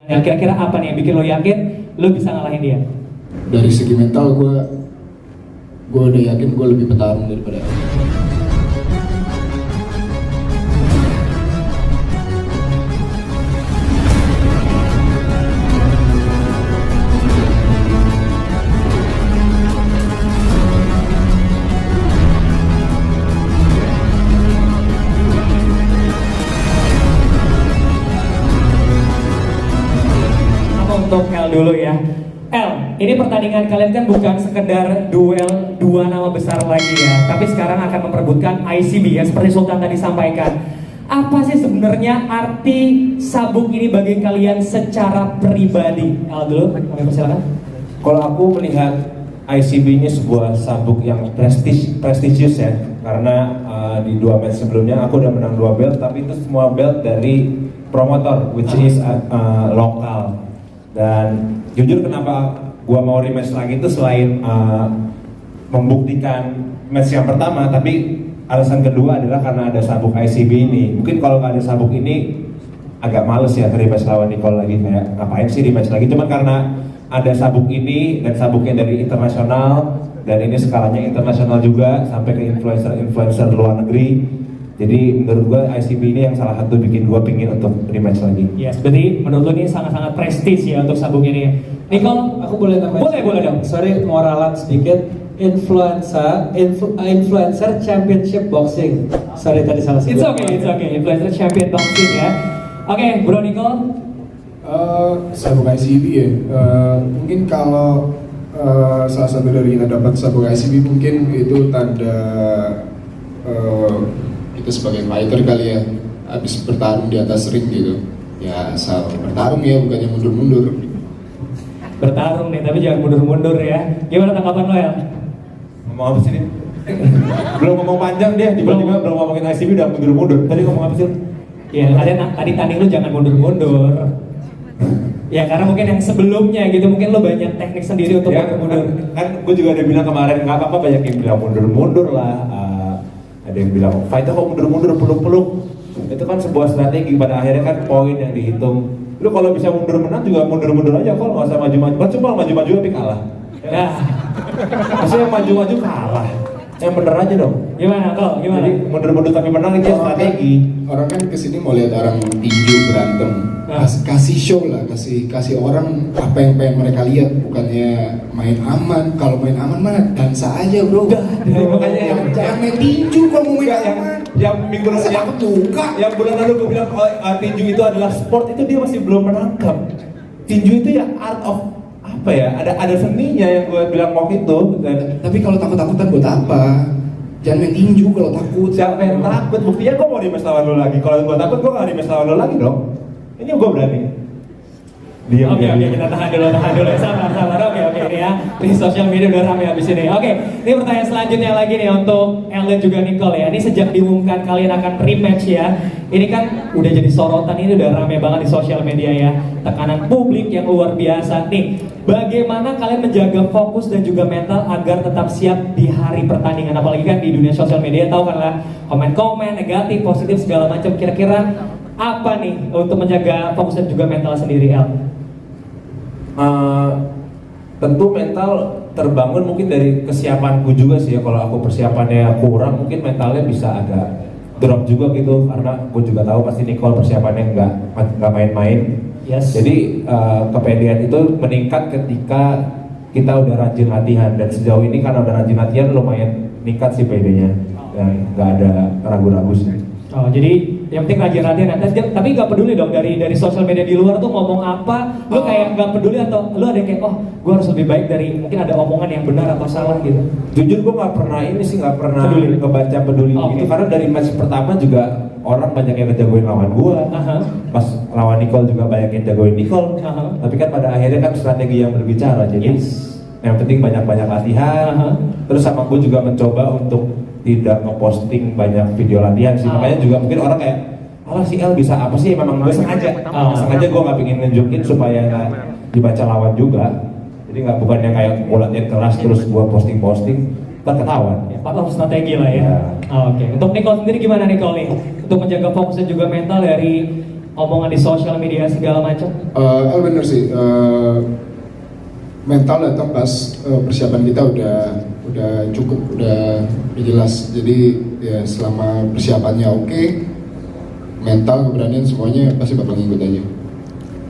Ya, kira-kira apa nih yang bikin lo yakin lo bisa ngalahin dia? Dari segi mental gue udah yakin gue lebih petarung daripada El. Untuk El dulu ya. El, ini pertandingan kalian kan bukan sekedar duel dua nama besar lagi ya, tapi sekarang akan memperebutkan ICB ya, seperti Sultan tadi sampaikan. Apa sih sebenarnya arti sabuk ini bagi kalian secara pribadi? El dulu, kami persilakan. Kalau aku melihat ICB ini sebuah sabuk yang prestisius ya, karena di 2 match sebelumnya aku udah menang 2 belt, tapi itu semua belt dari promotor, which is lokal. Dan jujur kenapa gua mau rematch lagi itu selain membuktikan match yang pertama, tapi alasan kedua adalah karena ada sabuk ICB ini. Mungkin kalau nggak ada sabuk ini agak males ya rematch lawan Nicole lagi, kayak ngapain sih rematch lagi. Cuman karena ada sabuk ini dan sabuknya dari internasional, dan ini skalanya internasional juga sampai ke influencer luar negeri. Jadi menurut gue ICB ini yang salah satu bikin gue pingin untuk rematch lagi. Yes, berarti menurut lo ini sangat-sangat prestis ya untuk sabuk ini. Nicole, aku boleh tambahin? Boleh dong. Sorry, mau ralat sedikit. Influencer Championship Boxing. Sorry tadi salah sebut. It's okay. Influencer Champion Boxing ya. Oke, Bro Nicole. Sabuk ICB ya. Mungkin kalau salah satu dari kita dapat sabuk ICB mungkin itu tanda kita sebagai fighter kali ya, habis bertarung di atas ring gitu ya, asal bertarung ya, bukannya mundur-mundur. Bertarung nih, tapi jangan mundur-mundur ya. Gimana tanggapan lo ya? Ngomong apa sih nih? Belum ngomong panjang dia, tiba-tiba belum ngomongin ICB udah mundur-mundur. Tadi ngomong apa sih? Ya, tadi tanding lu jangan mundur-mundur. Ya karena mungkin yang sebelumnya gitu, mungkin lo banyak teknik sendiri untuk ya, mundur-mundur. Kan gue juga udah bilang kemarin, nggak apa-apa banyak yang bilang mundur-mundur lah. Ada yang bilang, fighter kok mundur-mundur, peluk-peluk. Itu kan sebuah strategi, pada akhirnya kan poin yang dihitung. Lu kalau bisa mundur menang juga mundur-mundur aja, kalau nggak usah maju-maju. Cuma maju-maju tapi kalah. Nah, maksudnya yang maju-maju kalah. Yang bener aja dong. Gimana kok? Gimana? Jadi mundur-mundur tapi menang itu strategi. Orang kan kesini mau lihat orang tinju berantem. Kasih show lah, kasih orang apa yang pengen mereka lihat, bukannya main aman. Kalau main aman mah dansa aja bro. Makanya yang jangan main tinju kalau mau main aman. Yang minggu lalu yang bulan lalu gue bilang tinju itu adalah sport, itu dia masih belum menangkap. Tinju itu ya art of apa ya? Ada seninya yang gue bilang waktu itu. Tapi kalau takut-takutan buat apa? Jangan main tinju kalau takut. Siapa yang takut? Buktinya gue mau rematch lawan lo lagi. Kalau gue takut gue nggak rematch lawan lo lagi dong. Ini gue berani. Oke, kita tahan dulu, sabar. Oke, ini ya. Di sosial media udah rame habis ini. Oke, ini pertanyaan selanjutnya lagi nih untuk El dan juga Nicole ya. Ini sejak diumumkan kalian akan rematch ya. Ini kan udah jadi sorotan, ini udah rame banget di sosial media ya. Tekanan publik yang luar biasa nih. Bagaimana kalian menjaga fokus dan juga mental agar tetap siap di hari pertandingan? Apalagi kan di dunia sosial media tahu kan lah, komen-komen negatif, positif segala macam. Kira-kira apa nih untuk menjaga fokus dan juga mental sendiri, El? Tentu mental terbangun mungkin dari kesiapanku juga sih ya. Kalau aku persiapannya kurang, mungkin mentalnya bisa agak drop juga gitu, karena gue juga tahu pasti Nicole persiapannya nggak main-main. Yes. Jadi kepedean itu meningkat ketika kita udah rajin latihan, dan sejauh ini karena udah rajin latihan lumayan meningkat sih PD-nya, dan nggak ada ragu-ragu sih. Oh, jadi yang penting rajin latihan. Tapi nggak peduli dong dari sosial media di luar tuh ngomong apa, lu kayak nggak peduli, atau lu ada kayak gue harus lebih baik dari mungkin ada omongan yang benar atau salah gitu? Jujur gue nggak pernah ngebaca peduli gitu, karena dari match pertama juga orang banyak yang ngejagoin lawan gue. Pas lawan Nicole juga banyak yang jagoin Nicole. Tapi kan pada akhirnya kan strategi yang berbicara. Jadi yang penting banyak-banyak latihan. Terus sama gue juga mencoba untuk tidak ngeposting banyak video latihan sih. Makanya juga mungkin orang kayak, alah si El bisa apa sih, memang gue sengaja gue nggak pengen nunjukin supaya nggak dibaca lawan juga. Jadi nggak, bukan yang kayak gue latihan keras terus gue posting ketahuan. Patah strategi lah ya. Oke. Untuk Nicole sendiri gimana Nicole nih? Untuk menjaga fokus dan juga mental dari omongan di sosial media segala macam? Bener sih, mental datang pas persiapan kita udah cukup, udah jelas. Jadi ya selama persiapannya oke, mental, keberanian semuanya pasti bakal ngikut aja.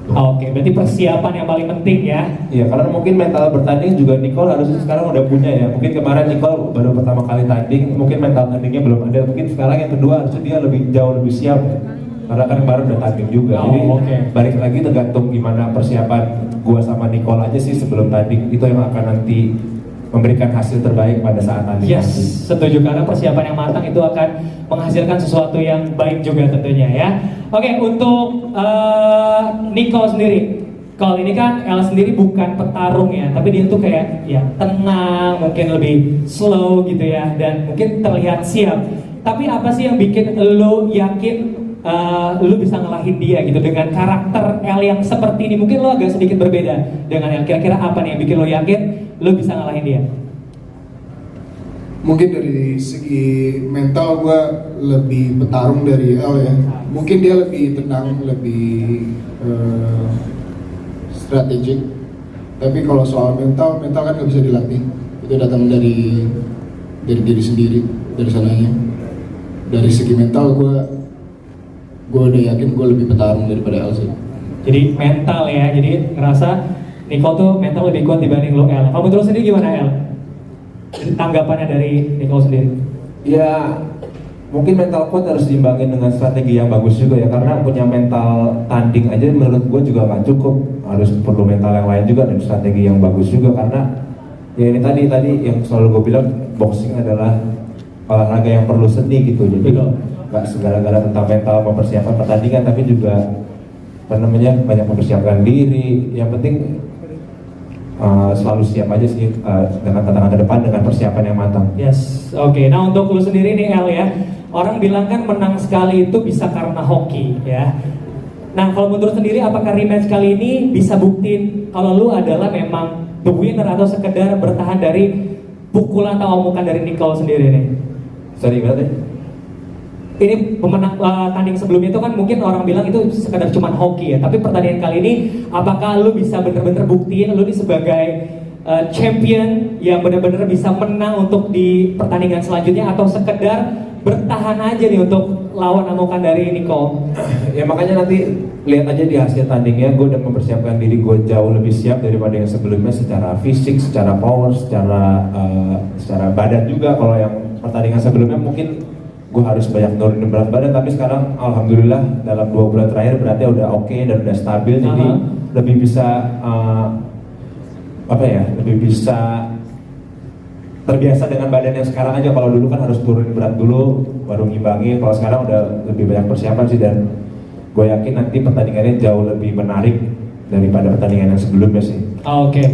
Oke, berarti persiapan yang paling penting ya. Iya, karena mungkin mental bertanding juga Nicole harusnya sekarang udah punya ya. Mungkin kemarin Nicole baru pertama kali tanding, mungkin mental tandingnya belum ada. Mungkin sekarang yang kedua harusnya dia jauh lebih siap. Karena kan kemarin udah tanding juga. Jadi balik lagi tergantung gimana persiapan gua sama Nicole aja sih sebelum tanding. Itu yang akan nanti memberikan hasil terbaik pada saat tanding. Yes, setuju, karena persiapan yang matang itu akan menghasilkan sesuatu yang baik juga tentunya ya. Oke, untuk Nicole sendiri, kalau ini kan El sendiri bukan petarung ya, tapi dia tuh kayak ya tenang, mungkin lebih slow gitu ya, dan mungkin terlihat siap. Tapi apa sih yang bikin lo yakin lu bisa ngalahin dia gitu dengan karakter El yang seperti ini? Mungkin lo agak sedikit berbeda dengan El. Kira-kira apa nih yang bikin lo yakin lu bisa ngalahin dia? Mungkin dari segi mental gue lebih petarung dari El ya. Mungkin dia lebih tenang, lebih strategik. Tapi kalau soal mental kan nggak bisa dilatih. Itu datang dari diri sendiri, dari sananya. Dari segi mental gue udah yakin gue lebih petarung daripada El sih. Jadi mental ya, jadi ngerasa Nicole tuh mental lebih kuat dibanding lo El. Kamu terus sendiri gimana El? Tanggapannya dari Nicole sendiri? Ya mungkin mental kuat harus diimbangin dengan strategi yang bagus juga ya, karena punya mental tanding aja menurut gue juga nggak cukup, harus perlu mental yang lain juga dan strategi yang bagus juga. Karena ya ini tadi yang selalu gue bilang, boxing adalah olahraga yang perlu seni gitu, jadi nggak segala-gala tentang mental mempersiapkan pertandingan, tapi juga banyak mempersiapkan diri. Yang penting selalu siap aja sih dengan tantangan ke depan dengan persiapan yang matang. Yes, oke. Nah untuk lu sendiri nih El ya, orang bilang kan menang sekali itu bisa karena hoki ya. Nah kalau menurut sendiri, apakah rematch kali ini bisa buktiin kalau lu adalah memang the winner atau sekedar bertahan dari pukulan atau omukan dari Nicole sendiri nih? Sorry, berarti? Ini pemenang tanding sebelumnya itu kan mungkin orang bilang itu sekedar cuman hoki ya, tapi pertandingan kali ini apakah lu bisa bener-bener buktiin lu ini sebagai champion yang bener-bener bisa menang untuk di pertandingan selanjutnya, atau sekedar bertahan aja nih untuk lawan amukan dari Nicole? Ya makanya nanti lihat aja di hasil tandingnya. Gue udah mempersiapkan diri gue jauh lebih siap daripada yang sebelumnya, secara fisik, secara power, secara badan juga. Kalau yang pertandingan sebelumnya mungkin gue harus banyak nurunin berat badan, tapi sekarang alhamdulillah dalam 2 bulan terakhir berarti udah oke dan udah stabil. Jadi lebih bisa lebih bisa terbiasa dengan badan yang sekarang aja. Kalau dulu kan harus turunin berat dulu baru ngimbangi, kalau sekarang udah lebih banyak persiapan sih, dan gue yakin nanti pertandingannya jauh lebih menarik daripada pertandingan yang sebelumnya sih. Oke,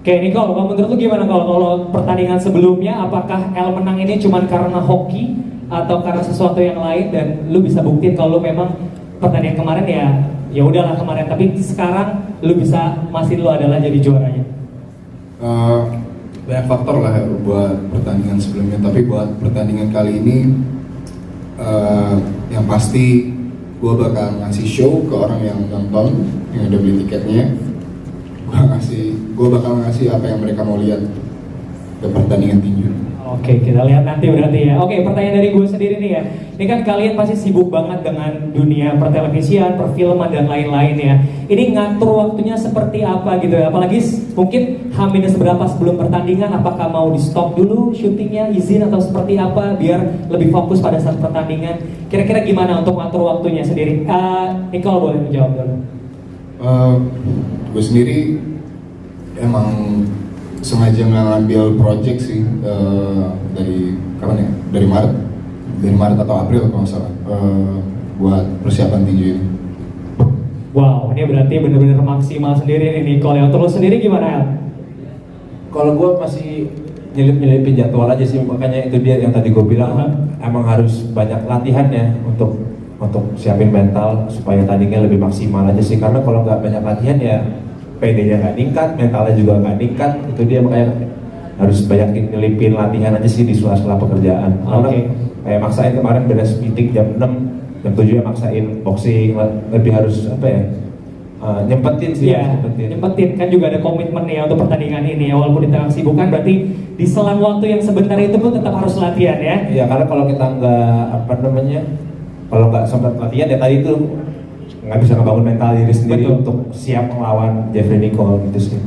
Nicole, kalau menurut lu gimana kalau pertandingan sebelumnya, apakah El menang ini cuma karena hoki atau karena sesuatu yang lain, dan lu bisa buktiin kalau lu memang pertandingan kemarin ya udahlah kemarin, tapi sekarang lu bisa masih lu adalah jadi juaranya? Banyak faktor lah buat pertandingan sebelumnya, tapi buat pertandingan kali ini yang pasti gue bakal ngasih show ke orang yang nonton, yang udah beli tiketnya. Gue bakal ngasih apa yang mereka mau lihat ke pertandingan tinju. Oke, kita lihat nanti berarti ya. Oke, pertanyaan dari gue sendiri nih ya. Ini kan kalian pasti sibuk banget dengan dunia pertelevisian, perfilman dan lain-lain ya. Ini ngatur waktunya seperti apa gitu ya? Apalagi mungkin H- seberapa sebelum pertandingan, apakah mau di stop dulu syutingnya, izin atau seperti apa biar lebih fokus pada saat pertandingan? Kira-kira gimana untuk ngatur waktunya sendiri? Nicole boleh menjawab dulu. Gue sendiri emang sengaja ngambil project sih dari kapan ya? Dari Maret atau April kalau nggak salah, buat persiapan tinju ini. Wow, ini berarti benar-benar maksimal sendiri nih Nicole. Yang terus sendiri gimana El? Kalau gue masih nyelip-nyelipin jadwal aja sih, makanya itu dia yang tadi gue bilang, emang harus banyak latihan ya untuk siapin mental supaya tandingnya lebih maksimal aja sih. Karena kalau nggak banyak latihan ya PD-nya nggak ningkat, mentalnya juga nggak ningkat. Itu dia makanya harus banyak nyelipin latihan aja sih di sela-sela pekerjaan. Karena kayak maksain kemarin beres meeting jam 6, jam 7 ya maksain boxing, lebih harus apa ya, nyempetin sih. Iya, nyempetin kan juga ada komitmen ya untuk pertandingan ini ya, walaupun di tengah kesibukan berarti di selang waktu yang sebentar itu pun tetap harus latihan ya. Iya, karena kalau kita kalau nggak sempat latihan ya tadi itu nggak bisa ngebangun mental diri sendiri Betul. untuk siap melawan Jeffrey Nicole gitu sih.